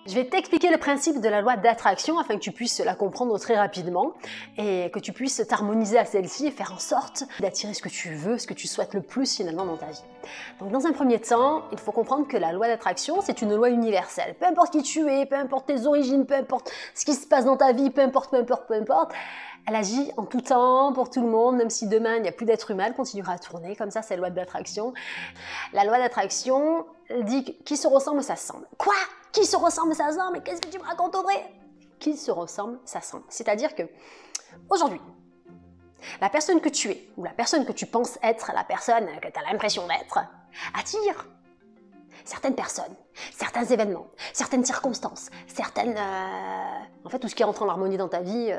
Je vais t'expliquer le principe de la loi d'attraction afin que tu puisses la comprendre très rapidement et que tu puisses t'harmoniser à celle-ci et faire en sorte d'attirer ce que tu veux, ce que tu souhaites le plus finalement dans ta vie. Donc dans un premier temps, il faut comprendre que la loi d'attraction, c'est une loi universelle. Peu importe qui tu es, peu importe tes origines, peu importe ce qui se passe dans ta vie, peu importe, elle agit en tout temps, pour tout le monde, même si demain il n'y a plus d'être humain, elle continuera à tourner, comme ça c'est la loi de l'attraction. La loi d'attraction dit que qui se ressemble s'assemble. Quoi? Qui se ressemble s'assemble? Mais qu'est-ce que tu me racontes, Audrey? Qui se ressemble s'assemble. C'est-à-dire que, aujourd'hui, la personne que tu es, ou la personne que tu penses être, la personne que tu as l'impression d'être, attire certaines personnes, certains événements, certaines circonstances, certaines... En fait, tout ce qui rentre en harmonie dans ta vie,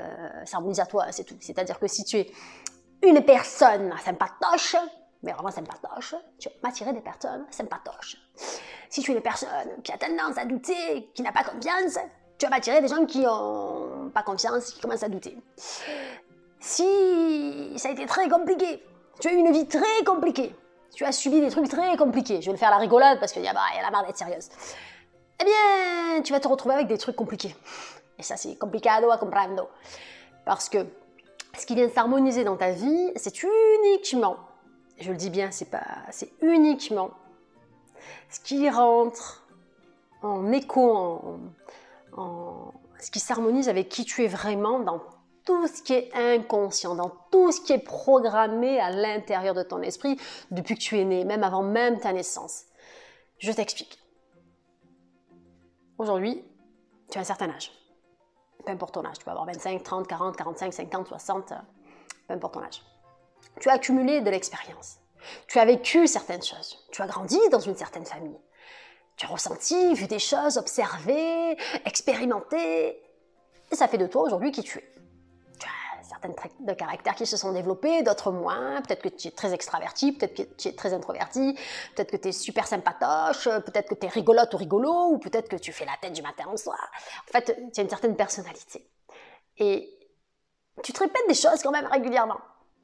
s'harmonise à toi, c'est tout. C'est-à-dire que si tu es une personne sympatoche, mais vraiment sympatoche, tu vas m'attirer des personnes sympatoches. Si tu es une personne qui a tendance à douter, qui n'a pas confiance, tu vas m'attirer des gens qui n'ont pas confiance, qui commencent à douter. Si ça a été très compliqué, tu as eu une vie très compliquée, tu as subi des trucs très compliqués, je vais le faire à la rigolade parce qu'il y a la marre d'être sérieuse, eh bien, tu vas te retrouver avec des trucs compliqués. Et ça, c'est complicado a comprando. Parce que ce qui vient s'harmoniser dans ta vie, c'est uniquement, je le dis bien, c'est uniquement ce qui rentre en écho, ce qui s'harmonise avec qui tu es vraiment dans tout ce qui est inconscient, dans tout ce qui est programmé à l'intérieur de ton esprit depuis que tu es né, même avant même ta naissance. Je t'explique. Aujourd'hui, tu as un certain âge. Peu importe ton âge, tu peux avoir 25, 30, 40, 45, 50, 60, peu importe ton âge. Tu as accumulé de l'expérience. Tu as vécu certaines choses. Tu as grandi dans une certaine famille. Tu as ressenti, vu des choses, observé, expérimenté. Et ça fait de toi aujourd'hui qui tu es. Tu as certains traits de caractère qui se sont développés, d'autres moins. Peut-être que tu es très extraverti, peut-être que tu es très introverti, peut-être que tu es super sympatoche, peut-être que tu es rigolote ou rigolo, ou peut-être que tu fais la tête du matin au soir. En fait, tu as une certaine personnalité. Et tu te répètes des choses quand même régulièrement.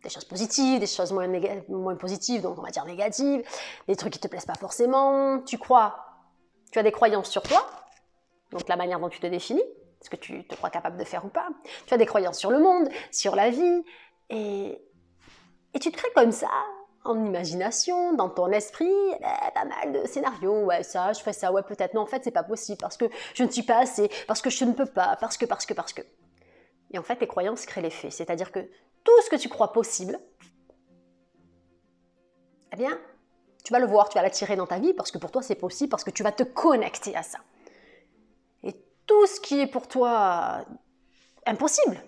Des choses positives, des choses moins positives, donc on va dire négatives, des trucs qui te plaisent pas forcément. Tu as des croyances sur toi, donc la manière dont tu te définis, ce que tu te crois capable de faire ou pas. Tu as des croyances sur le monde, sur la vie, et tu te crées comme ça, en imagination, dans ton esprit, pas mal de scénarios. Ouais, ça, je ferais ça, ouais, peut-être. Non, en fait, c'est pas possible, parce que je ne suis pas assez, parce que je ne peux pas, parce que. Et en fait, les croyances créent les faits. C'est-à-dire que tout ce que tu crois possible, eh bien, tu vas le voir, tu vas l'attirer dans ta vie parce que pour toi c'est possible, parce que tu vas te connecter à ça. Et tout ce qui est pour toi impossible,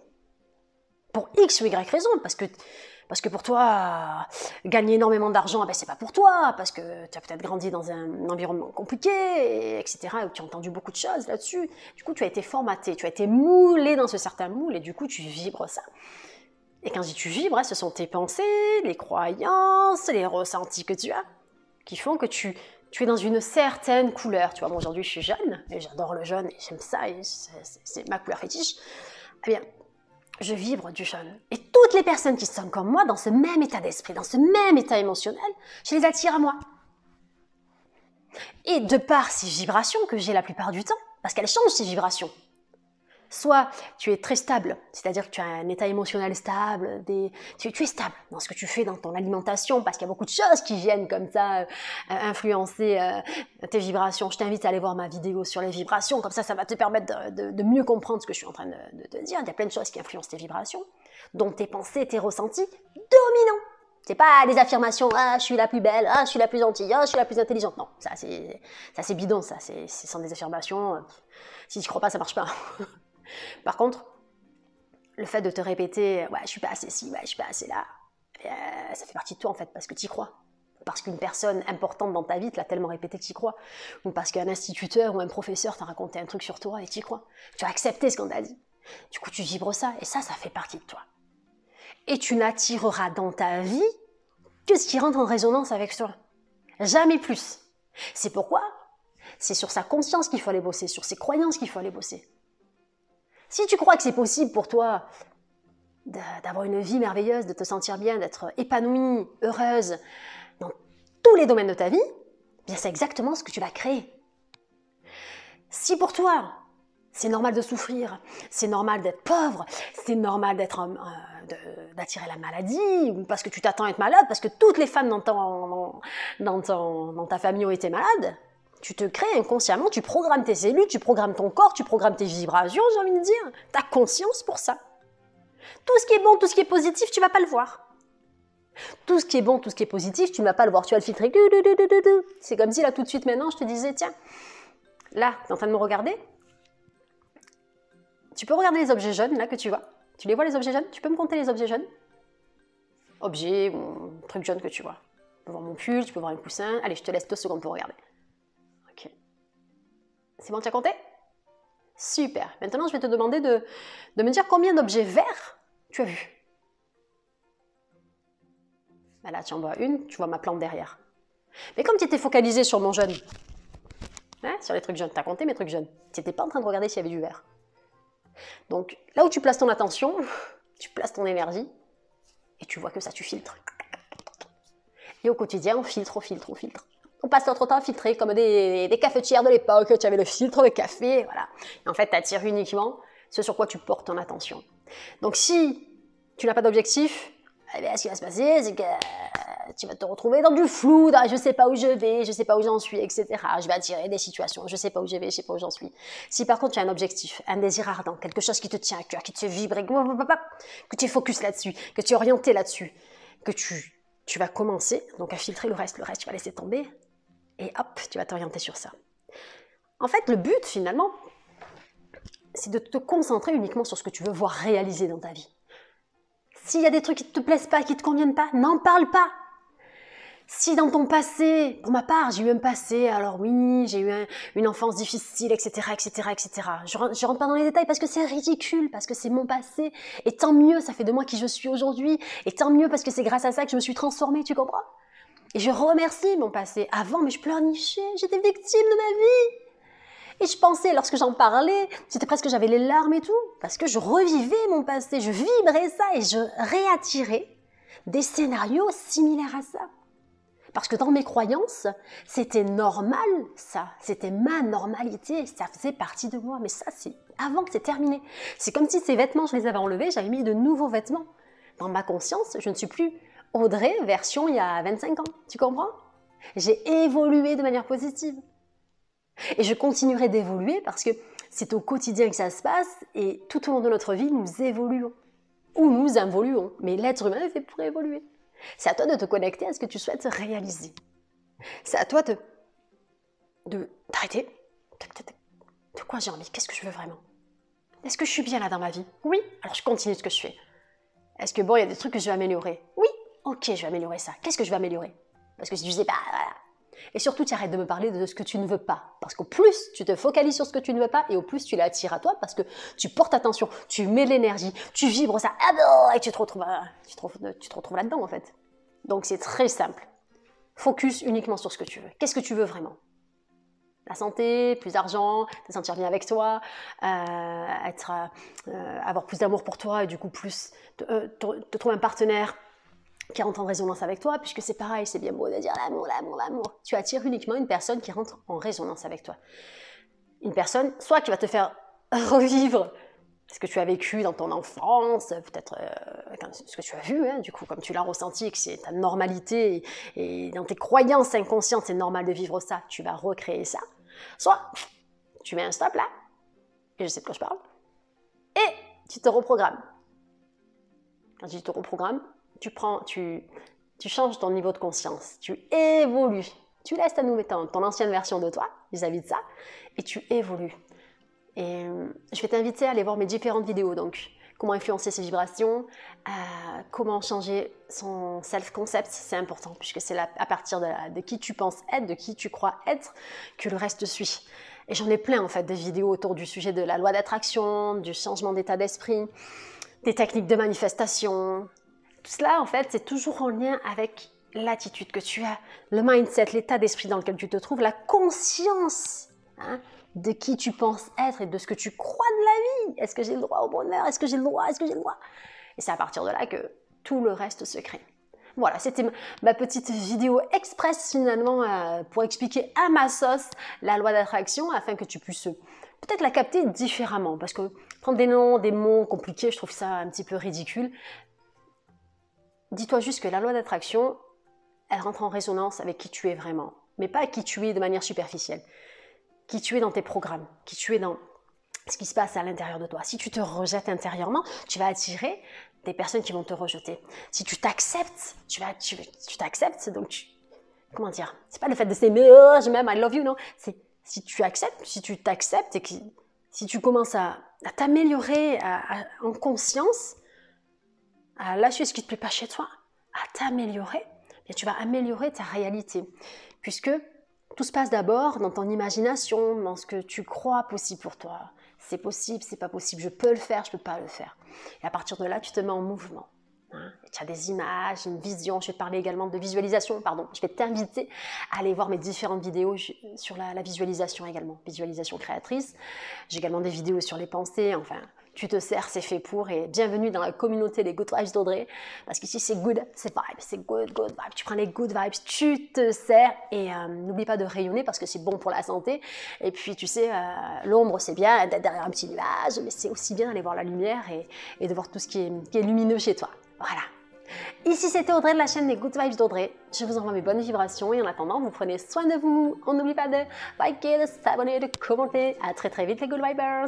pour X ou Y raison, parce que pour toi, gagner énormément d'argent, eh ben, c'est pas pour toi, parce que tu as peut-être grandi dans un environnement compliqué, etc., où tu as entendu beaucoup de choses là-dessus. Du coup, tu as été formaté, tu as été moulé dans ce certain moule, et du coup, tu vibres ça. Et quand je dis tu vibres, ce sont tes pensées, les croyances, les ressentis que tu as, qui font que tu es dans une certaine couleur. Tu vois, moi aujourd'hui je suis jaune, et j'adore le jaune, et j'aime ça, et c'est ma couleur fétiche. Eh bien, je vibre du jaune. Et toutes les personnes qui sont comme moi, dans ce même état d'esprit, dans ce même état émotionnel, je les attire à moi. Et de par ces vibrations que j'ai la plupart du temps, parce qu'elles changent ces vibrations, soit tu es très stable, c'est-à-dire que tu as un état émotionnel stable, tu es stable dans ce que tu fais dans ton alimentation, parce qu'il y a beaucoup de choses qui viennent comme ça influencer tes vibrations. Je t'invite à aller voir ma vidéo sur les vibrations, comme ça va te permettre de mieux comprendre ce que je suis en train de te dire. Il y a plein de choses qui influencent tes vibrations, dont tes pensées, tes ressentis dominants. C'est pas des affirmations, ah, je suis la plus belle, ah, je suis la plus gentille, ah, je suis la plus intelligente. Non, ça c'est bidon, ce sont des affirmations. Si tu crois pas, ça marche pas. Par contre, le fait de te répéter « ouais, je suis pas assez ci, ouais, je suis pas assez là », ça fait partie de toi en fait, parce que tu y crois. Parce qu'une personne importante dans ta vie te l'a tellement répété que tu y crois. Ou parce qu'un instituteur ou un professeur t'a raconté un truc sur toi et tu y crois. Tu as accepté ce qu'on t'a dit. Du coup, tu vibres ça, et ça fait partie de toi. Et tu n'attireras dans ta vie que ce qui rentre en résonance avec toi. Jamais plus. C'est pourquoi c'est sur sa conscience qu'il faut aller bosser, sur ses croyances qu'il faut aller bosser. Si tu crois que c'est possible pour toi d'avoir une vie merveilleuse, de te sentir bien, d'être épanouie, heureuse dans tous les domaines de ta vie, bien c'est exactement ce que tu vas créer. Si pour toi, c'est normal de souffrir, c'est normal d'être pauvre, c'est normal d'attirer la maladie, ou parce que tu t'attends à être malade, parce que toutes les femmes dans ta famille ont été malades, tu te crées inconsciemment, tu programmes tes cellules, tu programmes ton corps, tu programmes tes vibrations, j'ai envie de dire. Tu as conscience pour ça. Tout ce qui est bon, tout ce qui est positif, tu ne vas pas le voir. Tout ce qui est bon, tout ce qui est positif, tu ne vas pas le voir, tu vas le filtrer. C'est comme si là tout de suite maintenant je te disais, tiens, là, tu es en train de me regarder. Tu peux regarder les objets jaunes là que tu vois. Tu les vois les objets jaunes? Tu peux me compter les objets jaunes? Objets, truc jaune que tu vois. Tu peux voir mon pull, tu peux voir un coussin. Allez, je te laisse 2 secondes pour regarder. Ok. C'est bon, tu as compté? Super. Maintenant, je vais te demander de me dire combien d'objets verts tu as vus. Ben là, tu en vois une, tu vois ma plante derrière. Mais comme tu étais focalisé sur mon jaune, hein, sur les trucs jaunes, tu as compté mes trucs jaunes. Tu n'étais pas en train de regarder s'il y avait du vert. Donc, là où tu places ton attention, tu places ton énergie, et tu vois que ça, tu filtres. Et au quotidien, on filtre. On passe notre temps à filtrer comme des cafetières de l'époque. Tu avais le filtre de café, voilà. Et en fait, tu attires uniquement ce sur quoi tu portes ton attention. Donc, si tu n'as pas d'objectif, eh bien, ce qui va se passer, c'est que tu vas te retrouver dans du flou, dans je ne sais pas où je vais, je ne sais pas où j'en suis, etc. Je vais attirer des situations, je ne sais pas où je vais, je ne sais pas où j'en suis. Si par contre tu as un objectif, un désir ardent, quelque chose qui te tient à cœur, qui te fait vibrer, que tu es focus là-dessus, que tu es orienté là-dessus, que tu vas commencer donc à filtrer le reste tu vas laisser tomber et hop, tu vas t'orienter sur ça. En fait, le but finalement, c'est de te concentrer uniquement sur ce que tu veux voir réaliser dans ta vie. S'il y a des trucs qui ne te plaisent pas, qui ne te conviennent pas, n'en parle pas. Si dans ton passé, pour ma part, j'ai eu un passé, alors oui, j'ai eu une enfance difficile, etc., etc., etc. Je rentre pas dans les détails parce que c'est ridicule, parce que c'est mon passé. Et tant mieux, ça fait de moi qui je suis aujourd'hui. Et tant mieux parce que c'est grâce à ça que je me suis transformée, tu comprends? Et je remercie mon passé. Avant, mais je pleurnichais, j'étais victime de ma vie. Et je pensais, lorsque j'en parlais, c'était presque j'avais les larmes et tout, parce que je revivais mon passé, je vibrais ça et je réattirais des scénarios similaires à ça. Parce que dans mes croyances, c'était normal ça, c'était ma normalité, ça faisait partie de moi. Mais ça, c'est avant que c'est terminé. C'est comme si ces vêtements, je les avais enlevés, j'avais mis de nouveaux vêtements. Dans ma conscience, je ne suis plus Audrey, version il y a 25 ans, tu comprends? J'ai évolué de manière positive. Et je continuerai d'évoluer parce que c'est au quotidien que ça se passe et tout au long de notre vie, nous évoluons. Ou nous involuons. Mais l'être humain est fait pour évoluer. C'est à toi de te connecter à ce que tu souhaites réaliser. C'est à toi d'arrêter. De quoi j'ai envie? Qu'est-ce que je veux vraiment? Est-ce que je suis bien là dans ma vie? Oui. Alors je continue ce que je fais. Est-ce que bon, il y a des trucs que je vais améliorer? Oui. Ok, je vais améliorer ça. Qu'est-ce que je vais améliorer? Parce que si tu sais pas, voilà. Et surtout, tu arrêtes de me parler de ce que tu ne veux pas. Parce qu'au plus tu te focalises sur ce que tu ne veux pas et au plus tu l'attires à toi parce que tu portes attention, tu mets l'énergie, tu vibres ça, et tu te retrouves là-dedans en fait. Donc c'est très simple. Focus uniquement sur ce que tu veux. Qu'est-ce que tu veux vraiment? La santé, plus d'argent, te sentir bien avec toi, avoir plus d'amour pour toi et du coup plus te trouver un partenaire qui rentre en résonance avec toi, puisque c'est pareil, c'est bien beau de dire l'amour, l'amour, l'amour. Tu attires uniquement une personne qui rentre en résonance avec toi. Une personne, soit qui va te faire revivre ce que tu as vécu dans ton enfance, peut-être ce que tu as vu, hein, du coup, comme tu l'as ressenti, que c'est ta normalité, et dans tes croyances inconscientes, c'est normal de vivre ça, tu vas recréer ça. Soit tu mets un stop là, et je sais de quoi je parle, et tu te reprogrammes. Quand tu te reprogrammes, tu changes ton niveau de conscience, tu évolues, tu laisses ton ancienne version de toi vis-à-vis de ça, et tu évolues. Et je vais t'inviter à aller voir mes différentes vidéos, donc comment influencer ses vibrations, comment changer son self-concept, c'est important, puisque c'est à partir de qui tu penses être, de qui tu crois être, que le reste suit. Et j'en ai plein en fait de vidéos autour du sujet de la loi d'attraction, du changement d'état d'esprit, des techniques de manifestation. Tout cela, en fait, c'est toujours en lien avec l'attitude que tu as, le mindset, l'état d'esprit dans lequel tu te trouves, la conscience de qui tu penses être et de ce que tu crois de la vie. Est-ce que j'ai le droit au bonheur? Est-ce que j'ai le droit? Est-ce que j'ai le droit? Et c'est à partir de là que tout le reste se crée. Voilà, c'était ma petite vidéo express finalement pour expliquer à ma sauce la loi d'attraction afin que tu puisses peut-être la capter différemment. Parce que prendre des noms, des mots compliqués, je trouve ça un petit peu ridicule. Dis-toi juste que la loi d'attraction, elle rentre en résonance avec qui tu es vraiment. Mais pas qui tu es de manière superficielle. Qui tu es dans tes programmes, qui tu es dans ce qui se passe à l'intérieur de toi. Si tu te rejettes intérieurement, tu vas attirer des personnes qui vont te rejeter. Si tu t'acceptes, tu t'acceptes, donc comment dire, c'est pas le fait de s'aimer, oh, je m'aime, I love you, non. C'est si tu acceptes, si tu t'acceptes et que si tu commences à t'améliorer en conscience, à lâcher ce qui ne te plaît pas chez toi, à t'améliorer, bien tu vas améliorer ta réalité. Puisque tout se passe d'abord dans ton imagination, dans ce que tu crois possible pour toi. C'est possible, c'est pas possible, je peux le faire, je peux pas le faire. Et à partir de là, tu te mets en mouvement. Tu as des images, une vision. Je vais te parler également de visualisation, pardon. Je vais t'inviter à aller voir mes différentes vidéos sur la visualisation également, visualisation créatrice. J'ai également des vidéos sur les pensées, enfin, tu te sers, c'est fait pour. Et bienvenue dans la communauté des Good Vibes d'Audrey. Parce qu'ici, c'est good, c'est vibe, c'est good vibe. Tu prends les good vibes, tu te sers. Et n'oublie pas de rayonner parce que c'est bon pour la santé. Et puis, tu sais, l'ombre, c'est bien d'être derrière un petit nuage, mais c'est aussi bien d'aller voir la lumière et de voir tout ce qui est lumineux chez toi. Voilà. Ici, c'était Audrey de la chaîne des Good Vibes d'Audrey. Je vous envoie mes bonnes vibrations et en attendant, vous prenez soin de vous. On n'oublie pas de liker, de s'abonner, de commenter. À très très vite les Good Vibers.